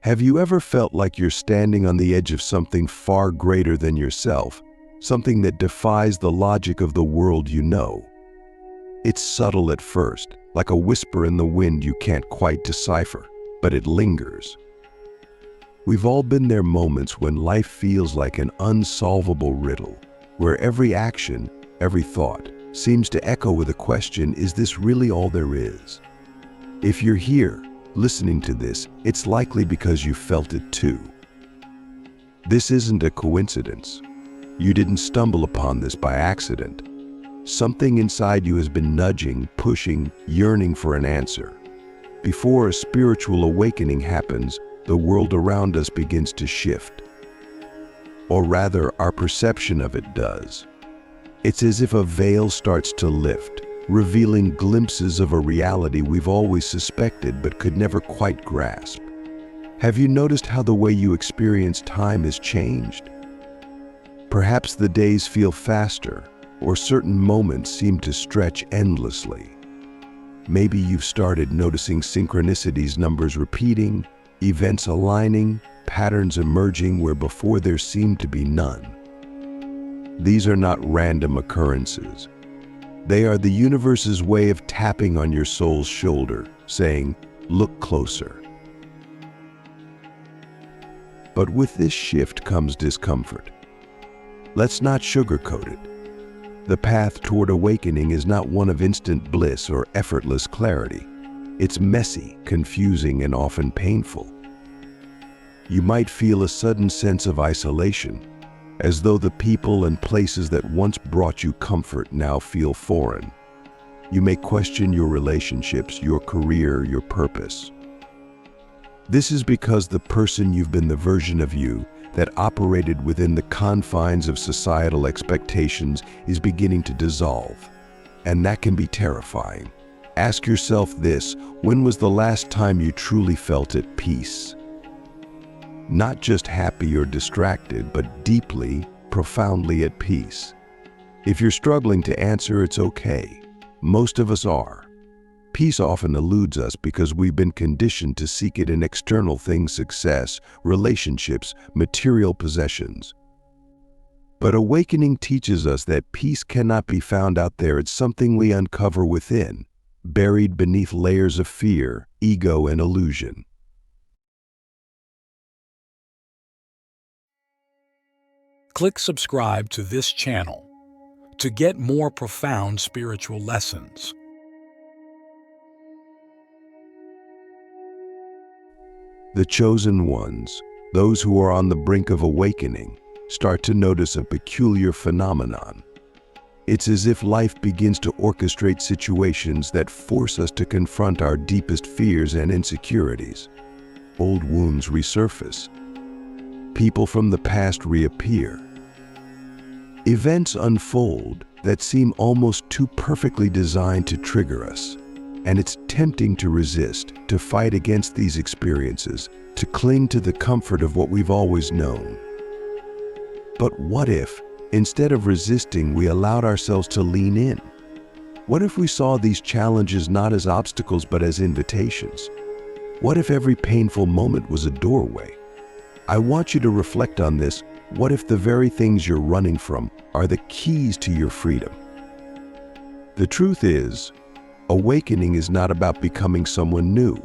Have you ever felt like you're standing on the edge of something far greater than yourself, something that defies the logic of the world you know? It's subtle at first, like a whisper in the wind you can't quite decipher, but it lingers. We've all been there, moments when life feels like an unsolvable riddle, where every action, every thought, seems to echo with a question: is this really all there is? If you're here, listening to this, it's likely because you felt it too. This isn't a coincidence. You didn't stumble upon this by accident. Something inside you has been nudging, pushing, yearning for an answer. Before a spiritual awakening happens, the world around us begins to shift. Or rather, our perception of it does. It's as if a veil starts to lift, revealing glimpses of a reality we've always suspected but could never quite grasp. Have you noticed how the way you experience time has changed? Perhaps the days feel faster, or certain moments seem to stretch endlessly. Maybe you've started noticing synchronicities, numbers repeating, events aligning, patterns emerging where before there seemed to be none. These are not random occurrences. They are the universe's way of tapping on your soul's shoulder, saying, "Look closer." But with this shift comes discomfort. Let's not sugarcoat it. The path toward awakening is not one of instant bliss or effortless clarity. It's messy, confusing, and often painful. You might feel a sudden sense of isolation, as though the people and places that once brought you comfort now feel foreign. You may question your relationships, your career, your purpose. This is because the person you've been, the version of you that operated within the confines of societal expectations, is beginning to dissolve. And that can be terrifying. Ask yourself this: when was the last time you truly felt at peace? Not just happy or distracted, but deeply, profoundly at peace. If you're struggling to answer, it's okay. Most of us are. Peace often eludes us because we've been conditioned to seek it in external things: success, relationships, material possessions. But awakening teaches us that peace cannot be found out there. It's something we uncover within, buried beneath layers of fear, ego, and illusion. Click subscribe to this channel to get more profound spiritual lessons. The chosen ones, those who are on the brink of awakening, start to notice a peculiar phenomenon. It's as if life begins to orchestrate situations that force us to confront our deepest fears and insecurities. Old wounds resurface. People from the past reappear. Events unfold that seem almost too perfectly designed to trigger us. And it's tempting to resist, to fight against these experiences, to cling to the comfort of what we've always known. But what if, instead of resisting, we allowed ourselves to lean in? What if we saw these challenges not as obstacles but as invitations? What if every painful moment was a doorway? I want you to reflect on this. What if the very things you're running from are the keys to your freedom? The truth is, awakening is not about becoming someone new.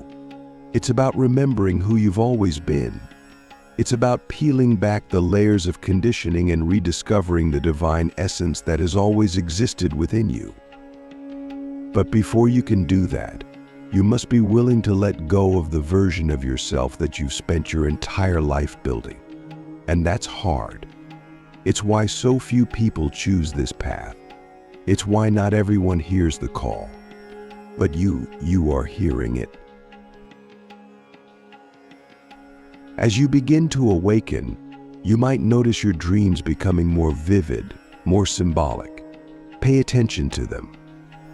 It's about remembering who you've always been. It's about peeling back the layers of conditioning and rediscovering the divine essence that has always existed within you. But before you can do that, you must be willing to let go of the version of yourself that you've spent your entire life building. And that's hard. It's why so few people choose this path. It's why not everyone hears the call. But you are hearing it. As you begin to awaken, you might notice your dreams becoming more vivid, more symbolic. Pay attention to them.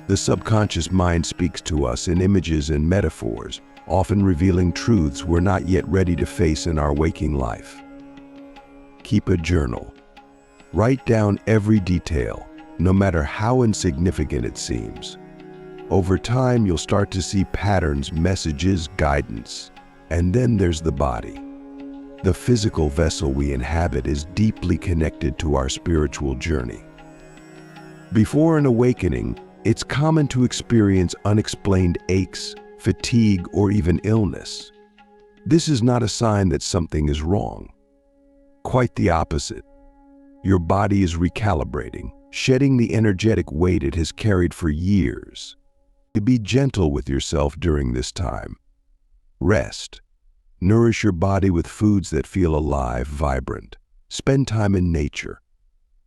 The subconscious mind speaks to us in images and metaphors, often revealing truths we're not yet ready to face in our waking life. Keep a journal. Write down every detail, no matter how insignificant it seems. Over time, you'll start to see patterns, messages, guidance. And then there's the body. The physical vessel we inhabit is deeply connected to our spiritual journey. Before an awakening, it's common to experience unexplained aches, fatigue, or even illness. This is not a sign that something is wrong. Quite the opposite. Your body is recalibrating, shedding the energetic weight it has carried for years. Be gentle with yourself during this time. Rest. Nourish your body with foods that feel alive, vibrant. Spend time in nature.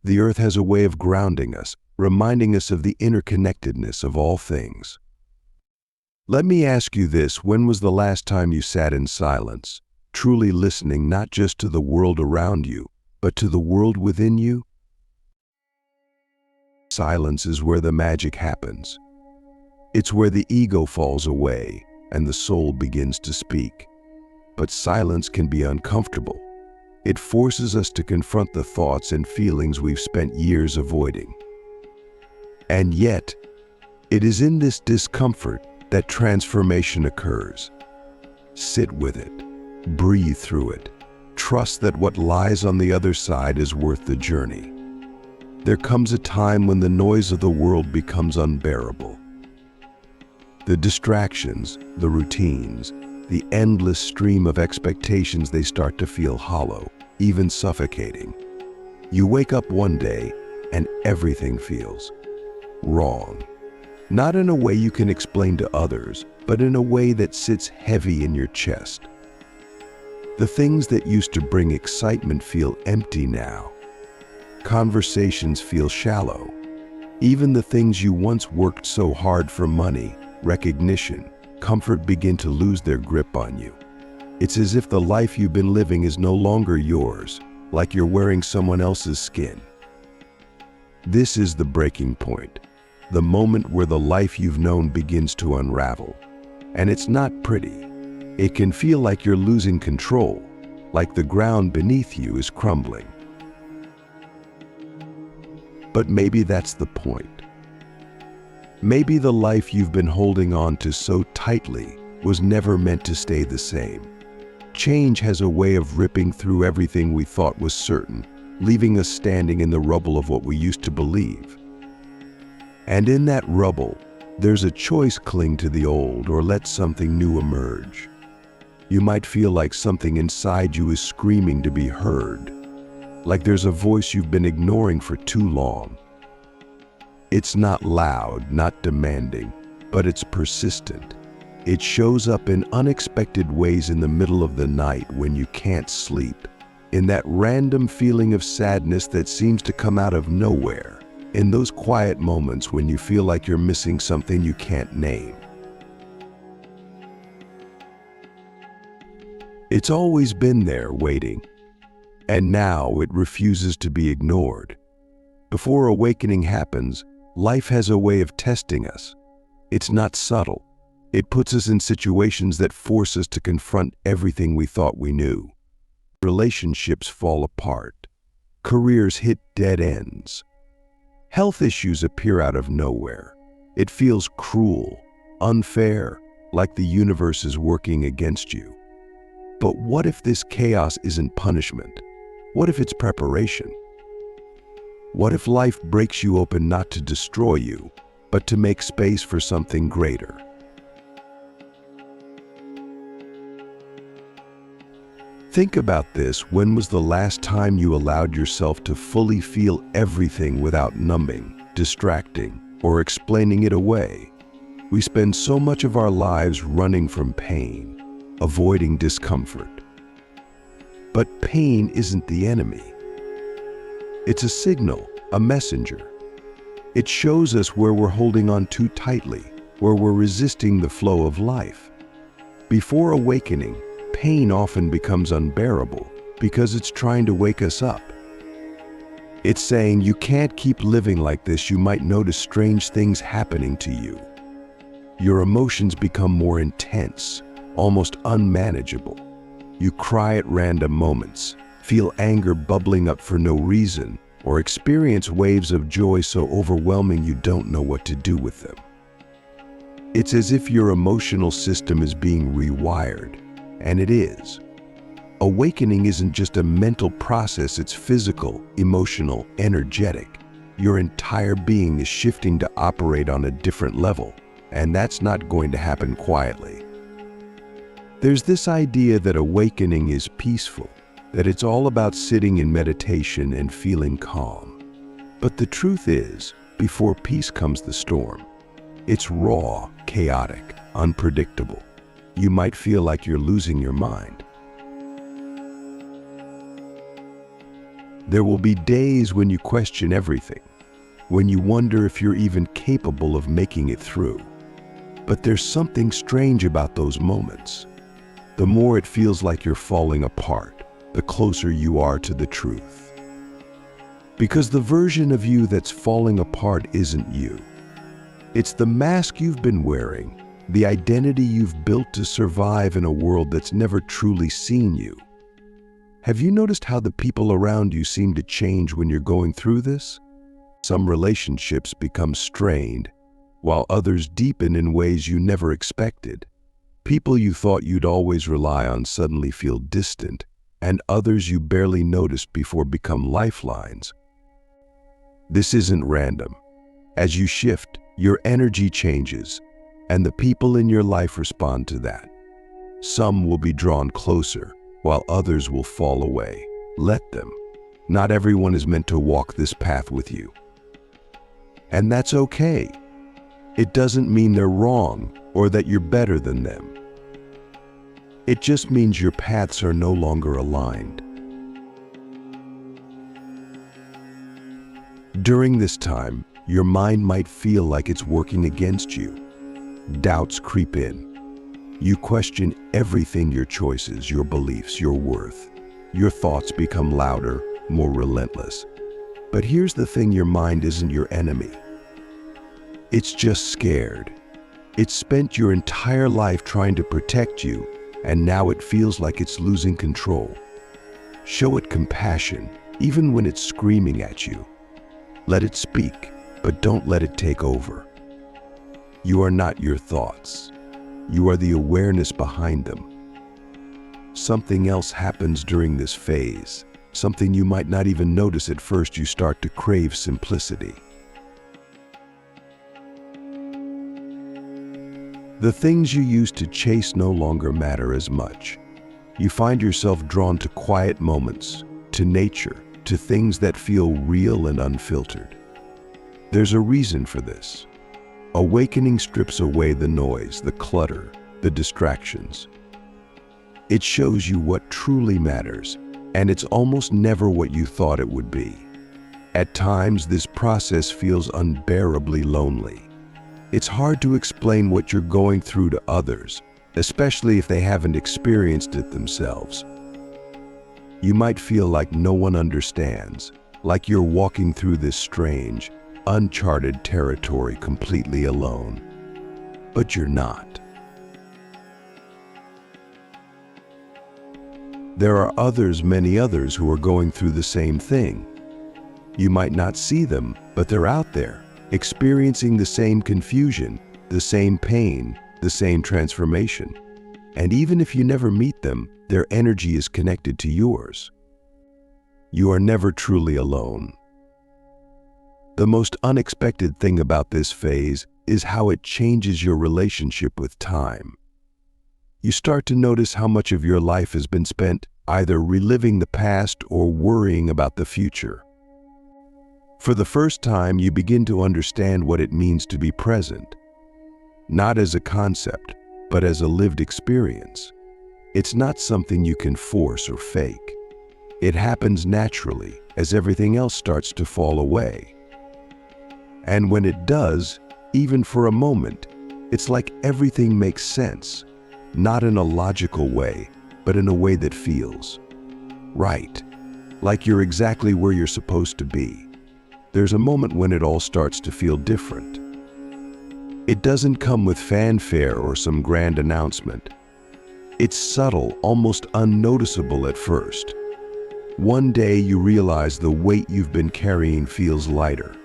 The earth has a way of grounding us, reminding us of the interconnectedness of all things. Let me ask you this: when was the last time you sat in silence, truly listening not just to the world around you, but to the world within you? Silence is where the magic happens. It's where the ego falls away and the soul begins to speak. But silence can be uncomfortable. It forces us to confront the thoughts and feelings we've spent years avoiding. And yet, it is in this discomfort that transformation occurs. Sit with it, breathe through it, trust that what lies on the other side is worth the journey. There comes a time when the noise of the world becomes unbearable. The distractions, the routines, the endless stream of expectations, they start to feel hollow, even suffocating. You wake up one day and everything feels wrong. Not in a way you can explain to others, but in a way that sits heavy in your chest. The things that used to bring excitement feel empty now. Conversations feel shallow. Even the things you once worked so hard for, money, recognition, comfort, begin to lose their grip on you. It's as if the life you've been living is no longer yours, like you're wearing someone else's skin. This is the breaking point, the moment where the life you've known begins to unravel. And it's not pretty. It can feel like you're losing control, like the ground beneath you is crumbling. But maybe that's the point. Maybe the life you've been holding on to so tightly was never meant to stay the same. Change has a way of ripping through everything we thought was certain, leaving us standing in the rubble of what we used to believe. And in that rubble, there's a choice: cling to the old or let something new emerge. You might feel like something inside you is screaming to be heard, like there's a voice you've been ignoring for too long. It's not loud, not demanding, but it's persistent. It shows up in unexpected ways in the middle of the night when you can't sleep, in that random feeling of sadness that seems to come out of nowhere, in those quiet moments when you feel like you're missing something you can't name. It's always been there, waiting, and now it refuses to be ignored. Before awakening happens, life has a way of testing us. It's not subtle. It puts us in situations that force us to confront everything we thought we knew. Relationships fall apart. Careers hit dead ends. Health issues appear out of nowhere. It feels cruel, unfair, like the universe is working against you. But what if this chaos isn't punishment? What if it's preparation? What if life breaks you open not to destroy you, but to make space for something greater? Think about this. When was the last time you allowed yourself to fully feel everything without numbing, distracting, or explaining it away? We spend so much of our lives running from pain, avoiding discomfort. But pain isn't the enemy. It's a signal, a messenger. It shows us where we're holding on too tightly, where we're resisting the flow of life. Before awakening, pain often becomes unbearable because it's trying to wake us up. It's saying, you can't keep living like this. You might notice strange things happening to you. Your emotions become more intense, almost unmanageable. You cry at random moments, feel anger bubbling up for no reason, or experience waves of joy so overwhelming you don't know what to do with them. It's as if your emotional system is being rewired. And it is. Awakening isn't just a mental process, it's physical, emotional, energetic. Your entire being is shifting to operate on a different level, and that's not going to happen quietly. There's this idea that awakening is peaceful, that it's all about sitting in meditation and feeling calm. But the truth is, before peace comes the storm. It's raw, chaotic, unpredictable. You might feel like you're losing your mind. There will be days when you question everything, when you wonder if you're even capable of making it through. But there's something strange about those moments. The more it feels like you're falling apart, the closer you are to the truth. Because the version of you that's falling apart isn't you. It's the mask you've been wearing, the identity you've built to survive in a world that's never truly seen you. Have you noticed how the people around you seem to change when you're going through this? Some relationships become strained, while others deepen in ways you never expected. People you thought you'd always rely on suddenly feel distant, and others you barely noticed before become lifelines. This isn't random. As you shift, your energy changes, and the people in your life respond to that. Some will be drawn closer, while others will fall away. Let them. Not everyone is meant to walk this path with you. And that's okay. It doesn't mean they're wrong or that you're better than them. It just means your paths are no longer aligned. During this time, your mind might feel like it's working against you. Doubts creep in. You question everything: your choices, your beliefs, your worth. Your thoughts become louder, more relentless. But here's the thing: your mind isn't your enemy. It's just scared. It's spent your entire life trying to protect you, and now it feels like it's losing control. Show it compassion, even when it's screaming at you. Let it speak, but don't let it take over. You are not your thoughts. You are the awareness behind them. Something else happens during this phase, something you might not even notice at first. You start to crave simplicity. The things you used to chase no longer matter as much. You find yourself drawn to quiet moments, to nature, to things that feel real and unfiltered. There's a reason for this. Awakening strips away the noise, the clutter, the distractions. It shows you what truly matters, and it's almost never what you thought it would be. At times, this process feels unbearably lonely. It's hard to explain what you're going through to others, especially if they haven't experienced it themselves. You might feel like no one understands, like you're walking through this strange, uncharted territory completely alone. But you're not. There are others, many others, who are going through the same thing. You might not see them, but they're out there, experiencing the same confusion, the same pain, the same transformation. And even if you never meet them, their energy is connected to yours. You are never truly alone. The most unexpected thing about this phase is how it changes your relationship with time. You start to notice how much of your life has been spent either reliving the past or worrying about the future. For the first time, you begin to understand what it means to be present, not as a concept, but as a lived experience. It's not something you can force or fake. It happens naturally as everything else starts to fall away. And when it does, even for a moment, it's like everything makes sense, not in a logical way, but in a way that feels right, like you're exactly where you're supposed to be. There's a moment when it all starts to feel different. It doesn't come with fanfare or some grand announcement. It's subtle, almost unnoticeable at first. One day you realize the weight you've been carrying feels lighter.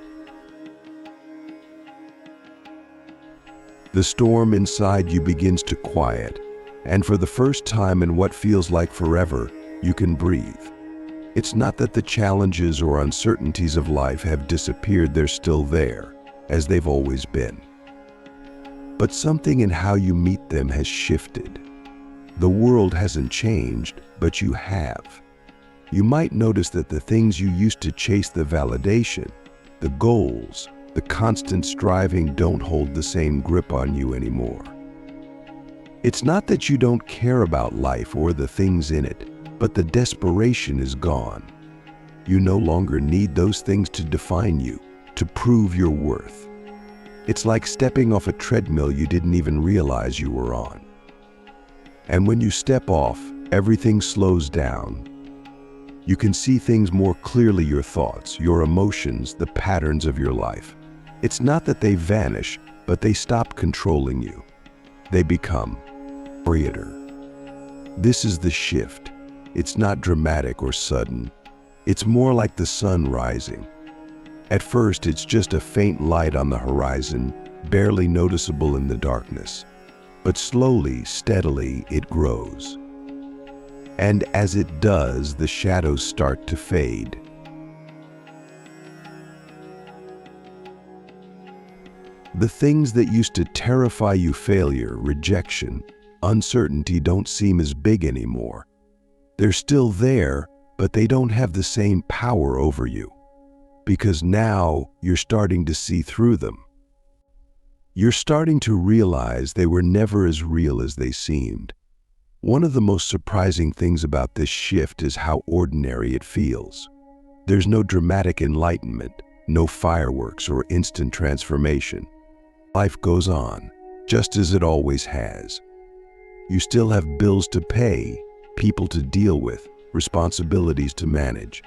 The storm inside you begins to quiet, And for the first time in what feels like forever, you can breathe. It's not that the challenges or uncertainties of life have disappeared, they're still there, as they've always been. But something in how you meet them has shifted. The world hasn't changed, but you have. You might notice that the things you used to chase, the validation, the goals, the constant striving, don't hold the same grip on you anymore. It's not that you don't care about life or the things in it, but the desperation is gone. You no longer need those things to define you, to prove your worth. It's like stepping off a treadmill you didn't even realize you were on. And when you step off, everything slows down. You can see things more clearly, your thoughts, your emotions, the patterns of your life. It's not that they vanish, but they stop controlling you. They become creator. This is the shift. It's not dramatic or sudden. It's more like the sun rising. At first, it's just a faint light on the horizon, barely noticeable in the darkness. But slowly, steadily, it grows. And as it does, the shadows start to fade. The things that used to terrify you, failure, rejection, uncertainty, don't seem as big anymore. They're still there, but they don't have the same power over you. Because now you're starting to see through them. You're starting to realize they were never as real as they seemed. One of the most surprising things about this shift is how ordinary it feels. There's no dramatic enlightenment, no fireworks or instant transformation. Life goes on, just as it always has. You still have bills to pay, people to deal with, responsibilities to manage.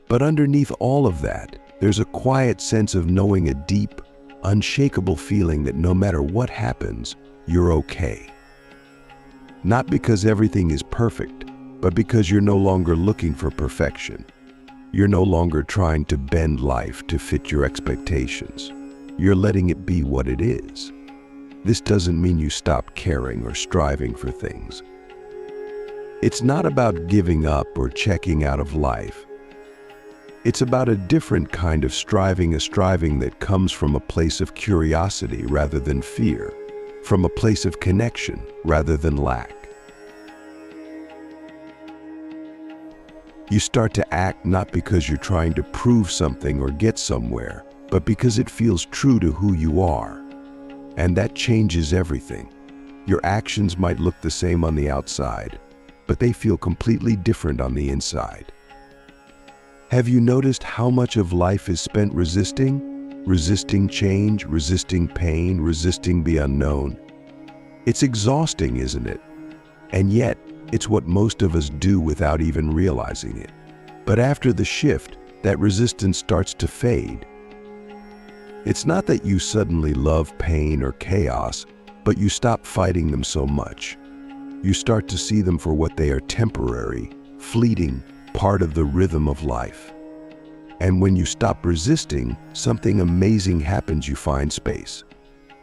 But underneath all of that, there's a quiet sense of knowing, a deep, unshakable feeling that no matter what happens, you're okay. Not because everything is perfect, but because you're no longer looking for perfection. You're no longer trying to bend life to fit your expectations. You're letting it be what it is. This doesn't mean you stop caring or striving for things. It's not about giving up or checking out of life. It's about a different kind of striving, a striving that comes from a place of curiosity rather than fear, from a place of connection rather than lack. You start to act not because you're trying to prove something or get somewhere, but because it feels true to who you are. And that changes everything. Your actions might look the same on the outside, but they feel completely different on the inside. Have you noticed how much of life is spent resisting? Resisting change, resisting pain, resisting the unknown. It's exhausting, isn't it? And yet, it's what most of us do without even realizing it. But after the shift, that resistance starts to fade. It's not that you suddenly love pain or chaos, but you stop fighting them so much. You start to see them for what they are: temporary, fleeting, part of the rhythm of life. And when you stop resisting, something amazing happens. You find space.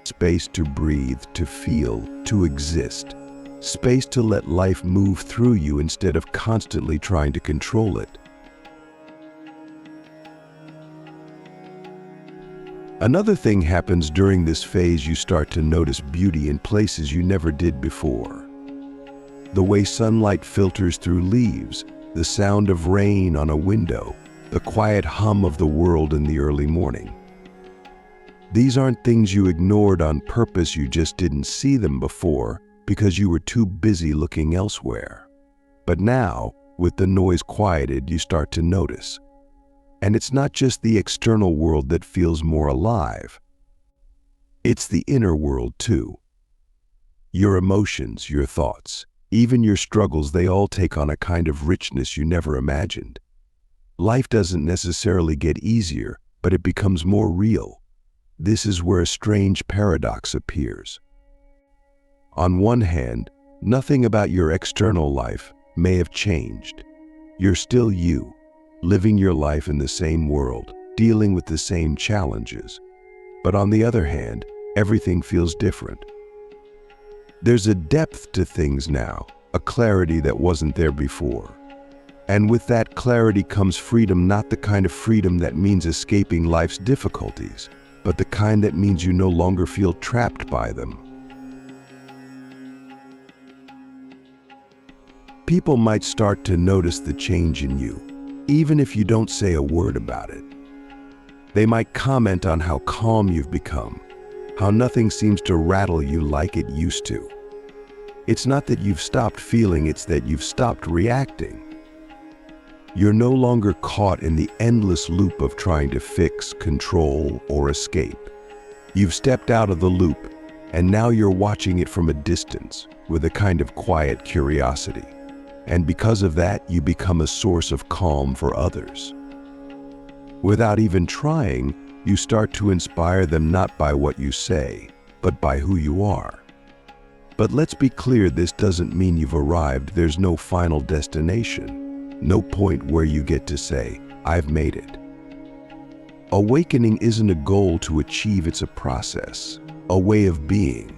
Space to breathe, to feel, to exist. Space to let life move through you instead of constantly trying to control it. Another thing happens during this phase. You start to notice beauty in places you never did before. The way sunlight filters through leaves, the sound of rain on a window, the quiet hum of the world in the early morning. These aren't things you ignored on purpose, you just didn't see them before because you were too busy looking elsewhere. But now, with the noise quieted, you start to notice. And it's not just the external world that feels more alive. It's the inner world too. Your emotions, your thoughts, even your struggles, they all take on a kind of richness you never imagined. Life doesn't necessarily get easier, but it becomes more real. This is where a strange paradox appears. On one hand, nothing about your external life may have changed. You're still you, living your life in the same world, dealing with the same challenges. But on the other hand, everything feels different. There's a depth to things now, a clarity that wasn't there before. And with that clarity comes freedom, not the kind of freedom that means escaping life's difficulties, but the kind that means you no longer feel trapped by them. People might start to notice the change in you, even if you don't say a word about it. They might comment on how calm you've become, how nothing seems to rattle you like it used to. It's not that you've stopped feeling, it's that you've stopped reacting. You're no longer caught in the endless loop of trying to fix, control, or escape. You've stepped out of the loop, and now you're watching it from a distance with a kind of quiet curiosity. And because of that, you become a source of calm for others. Without even trying, you start to inspire them not by what you say, but by who you are. But let's be clear, this doesn't mean you've arrived. There's no final destination, no point where you get to say, "I've made it." Awakening isn't a goal to achieve, it's a process, a way of being.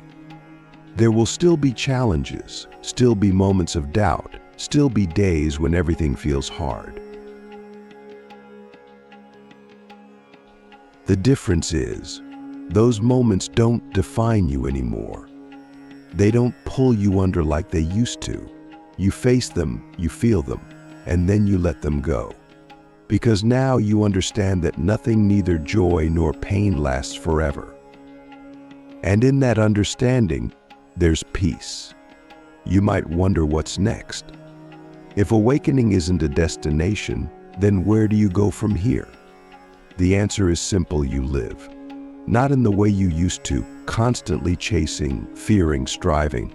There will still be challenges, still be moments of doubt, still be days when everything feels hard. The difference is, those moments don't define you anymore. They don't pull you under like they used to. You face them, you feel them, and then you let them go. Because now you understand that nothing, neither joy nor pain, lasts forever. And in that understanding, there's peace. You might wonder what's next. If awakening isn't a destination, then where do you go from here? The answer is simple: you live. Not in the way you used to, constantly chasing, fearing, striving,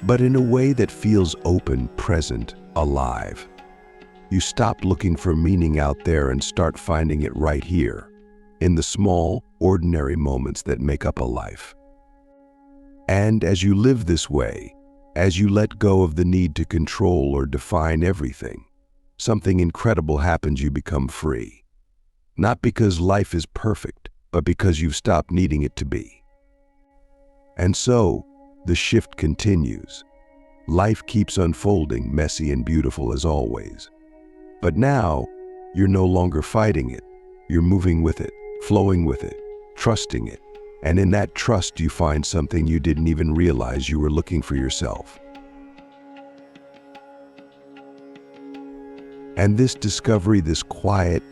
but in a way that feels open, present, alive. You stop looking for meaning out there and start finding it right here, in the small, ordinary moments that make up a life. And as you live this way, as you let go of the need to control or define everything, something incredible happens. You become free. Not because life is perfect, but because you've stopped needing it to be. And so, the shift continues. Life keeps unfolding, messy and beautiful as always. But now, you're no longer fighting it. You're moving with it, flowing with it, trusting it. And in that trust, you find something you didn't even realize you were looking for yourself. And this discovery, this quiet,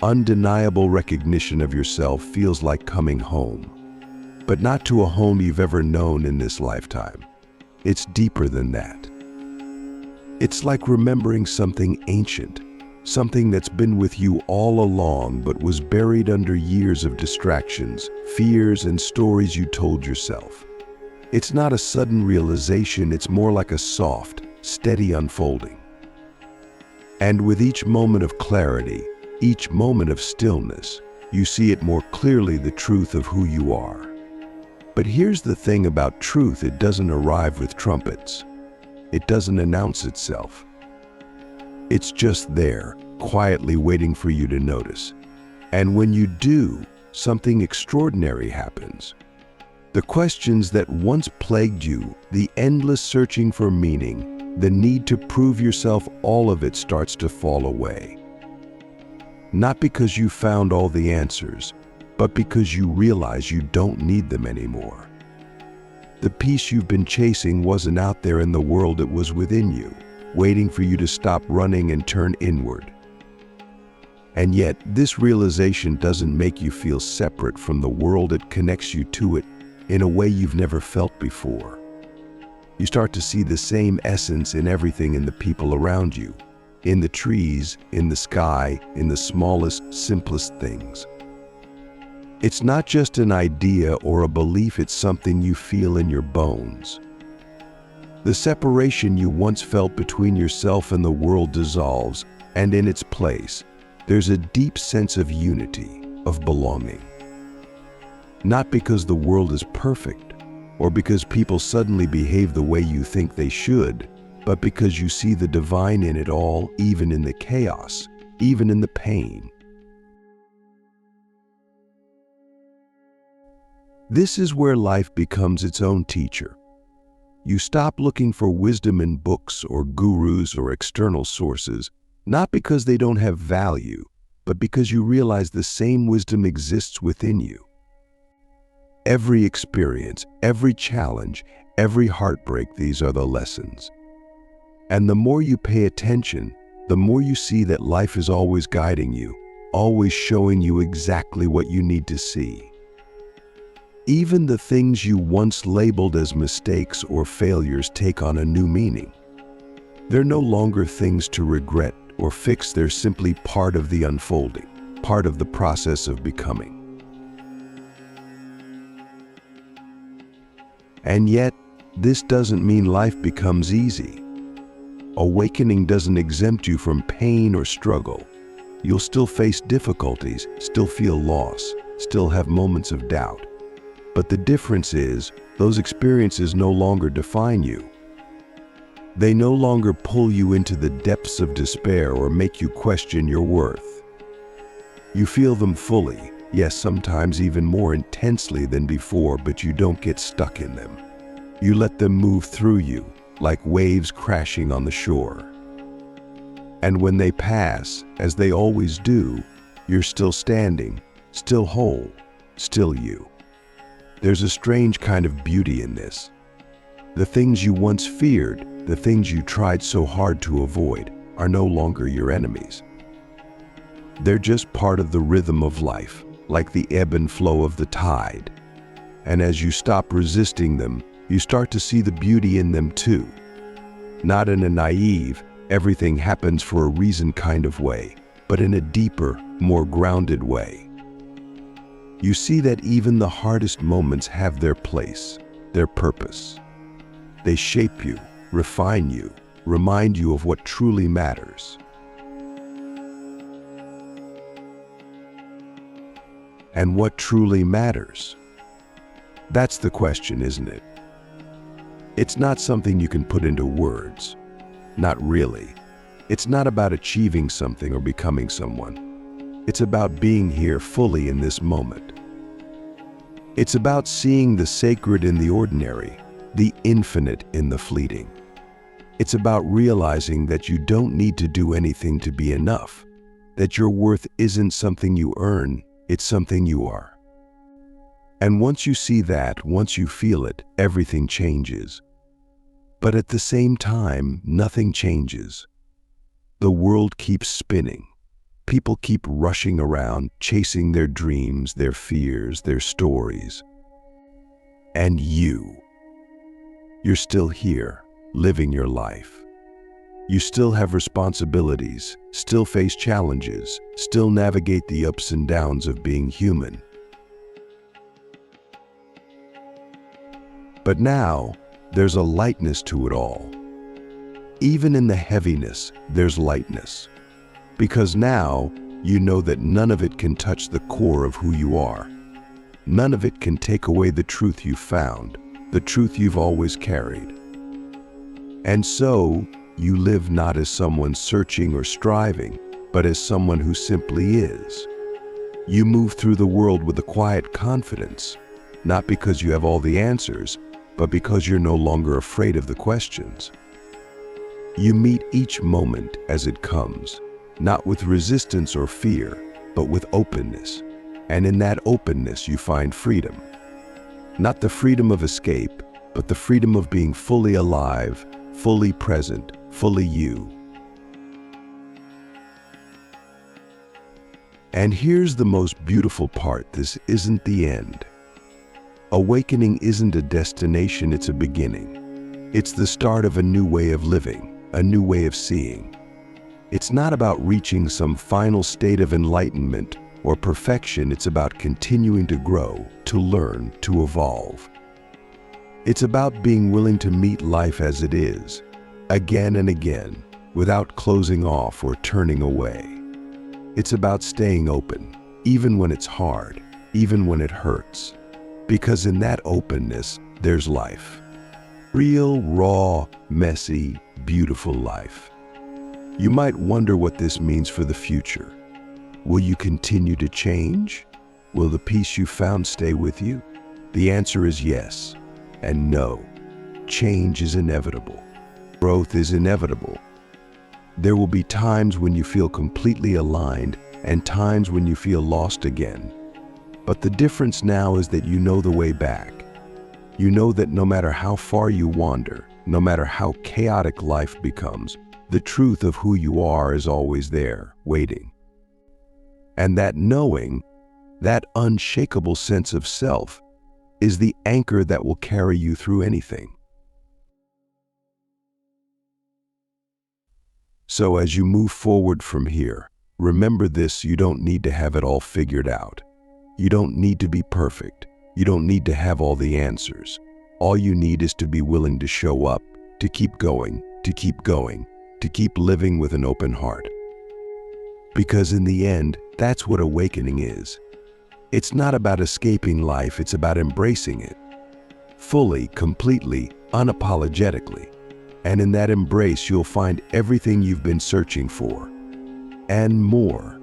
undeniable recognition of yourself, feels like coming home. But not to a home you've ever known in this lifetime. It's deeper than that. It's like remembering something ancient, something that's been with you all along but was buried under years of distractions, fears, and stories you told yourself. It's not a sudden realization, it's more like a soft, steady unfolding. And with each moment of clarity, each moment of stillness, you see it more clearly, the truth of who you are. But here's the thing about truth: it doesn't arrive with trumpets. It doesn't announce itself. It's just there, quietly waiting for you to notice. And when you do, something extraordinary happens. The questions that once plagued you, the endless searching for meaning, the need to prove yourself, all of it starts to fall away. Not because you found all the answers, but because you realize you don't need them anymore. The peace you've been chasing wasn't out there in the world, it was within you, waiting for you to stop running and turn inward. And yet, this realization doesn't make you feel separate from the world, it connects you to it in a way you've never felt before. You start to see the same essence in everything, in the people around you, in the trees, in the sky, in the smallest, simplest things. It's not just an idea or a belief, it's something you feel in your bones. The separation you once felt between yourself and the world dissolves, and in its place, there's a deep sense of unity, of belonging. Not because the world is perfect, or because people suddenly behave the way you think they should, but because you see the divine in it all, even in the chaos, even in the pain. This is where life becomes its own teacher, You stop looking for wisdom in books or gurus or external sources, not because they don't have value, but because you realize the same wisdom exists within you. Every experience, every challenge, every heartbreak, these are the lessons. And the more you pay attention, the more you see that life is always guiding you, always showing you exactly what you need to see. Even the things you once labeled as mistakes or failures take on a new meaning. They're no longer things to regret or fix, they're simply part of the unfolding, part of the process of becoming. And yet, this doesn't mean life becomes easy. Awakening doesn't exempt you from pain or struggle. You'll still face difficulties, still feel loss, still have moments of doubt. But the difference is, those experiences no longer define you. They no longer pull you into the depths of despair or make you question your worth. You feel them fully, yes, sometimes even more intensely than before, but you don't get stuck in them. You let them move through you, like waves crashing on the shore. And when they pass, as they always do, you're still standing, still whole, still you. There's a strange kind of beauty in this. The things you once feared, the things you tried so hard to avoid, are no longer your enemies. They're just part of the rhythm of life, like the ebb and flow of the tide. And as you stop resisting them, you start to see the beauty in them too. Not in a naive, everything happens for a reason kind of way, but in a deeper, more grounded way. You see that even the hardest moments have their place, their purpose. They shape you, refine you, remind you of what truly matters. And what truly matters? That's the question, isn't it? It's not something you can put into words. Not really. It's not about achieving something or becoming someone. It's about being here fully in this moment. It's about seeing the sacred in the ordinary, the infinite in the fleeting. It's about realizing that you don't need to do anything to be enough, that your worth isn't something you earn, it's something you are. And once you see that, once you feel it, everything changes. But at the same time, nothing changes. The world keeps spinning. People keep rushing around, chasing their dreams, their fears, their stories. And you're still here, living your life. You still have responsibilities, still face challenges, still navigate the ups and downs of being human. But now, there's a lightness to it all. Even in the heaviness, there's lightness. Because now, you know that none of it can touch the core of who you are. None of it can take away the truth you found, the truth you've always carried. And so, you live not as someone searching or striving, but as someone who simply is. You move through the world with a quiet confidence, not because you have all the answers, but because you're no longer afraid of the questions. You meet each moment as it comes, not with resistance or fear, but with openness. And in that openness you find freedom. Not the freedom of escape, but the freedom of being fully alive, fully present, fully you. And here's the most beautiful part, this isn't the end. Awakening isn't a destination, it's a beginning. It's the start of a new way of living, a new way of seeing. It's not about reaching some final state of enlightenment or perfection, it's about continuing to grow, to learn, to evolve. It's about being willing to meet life as it is, again and again, without closing off or turning away. It's about staying open, even when it's hard, even when it hurts. Because in that openness, there's life. Real, raw, messy, beautiful life. You might wonder what this means for the future. Will you continue to change? Will the peace you found stay with you? The answer is yes and no. Change is inevitable. Growth is inevitable. There will be times when you feel completely aligned and times when you feel lost again. But the difference now is that you know the way back. You know that no matter how far you wander, no matter how chaotic life becomes, the truth of who you are is always there, waiting. And that knowing, that unshakable sense of self, is the anchor that will carry you through anything. So as you move forward from here, remember this: you don't need to have it all figured out. You don't need to be perfect. You don't need to have all the answers. All you need is to be willing to show up, to keep going, to keep going, to keep living with an open heart. Because in the end, that's what awakening is. It's not about escaping life, it's about embracing it. Fully, completely, unapologetically. And in that embrace, you'll find everything you've been searching for, and more.